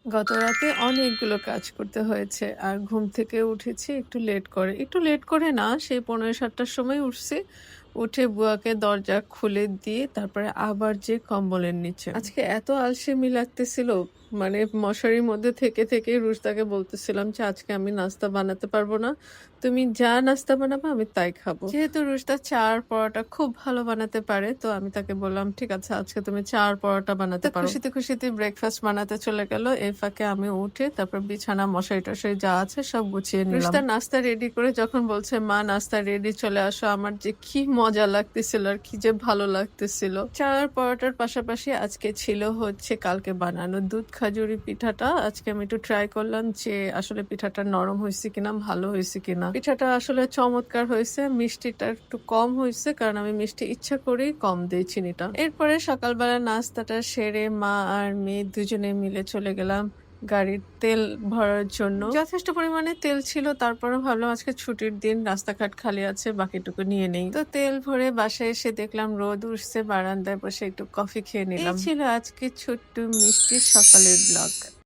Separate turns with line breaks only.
গতরাতে অনেকগুলো কাজ করতে হয়েছে। আর ঘুম থেকে উঠেছি একটু লেট করে। একটু লেট করে না, সেই ৫:৩০-৭:০০ র সময় উঠছি। উঠে বুয়াকে দরজা খুলে দিয়ে তারপরে আবার যেয়ে কম্বলের নিচে। আজকে এত আলসেমি লাগতেছিল, মানে মশারির মধ্যে থেকে রুশদাকে বলতেছিলাম যে, "আজকে আমি নাস্তা বানাতে পারব না। তুমি যা নাস্তা বানাবা আমি তাই খাবো।" যেহেতু রুশদা চা আর পরোটা খুব ভালো বানাতে পারে, তো আমি তাকে বললাম, "ঠিক আছে, আজকে তুমি চা আর পরোটা বানাতে পারো।" খুশিতে ব্রেকফাস্ট বানাতে চলে গেল। এই ফাঁকে আমি উঠে তারপর বিছানা, মশারি-টশারি যা আছে সব গুছিয়ে নিলাম। রুশদা নাস্তা রেডি করে যখন বলছে, "মা নাস্তা রেডি, চলে আসো।" আমার যে কি মজা লাগতেছিল আর কি যে ভালো লাগতেছিল। চা আর পরোটার পাশাপাশি আজকে ছিল হচ্ছে কালকে বানানো দুধ খাজুরি পিঠাটা। আজকে আমি একটু ট্রাই করলাম যে আসলে পিঠাটা নরম হইছে কিনা, ভালো হইছে কিনা। পিঠাটা আসলে চমৎকার হয়েছে। মিষ্টিটা একটু কম হইছে, কারণ আমি মিষ্টি ইচ্ছা করেই কম দেই চিনিটা। এরপরে সকালবেলা নাস্তাটা সেরে মা আর মেয়ে দুজনে মিলে চলে গেলাম গাড়ির তেল ভরার জন্য। যথেষ্ট পরিমাণে তেল ছিল, তারপরেও ভাবলাম আজকে ছুটির দিন, রাস্তাঘাট খালি আছে, বাকিটুকু নিয়ে নেই। তো তেল ভরে বাসায় এসে দেখলাম রোদ উঠছে, বারান্দায় বসে একটু কফি খেয়ে নিলাম। এই ছিল আজকে ছোট্ট মিষ্টি সকালের ব্লগ।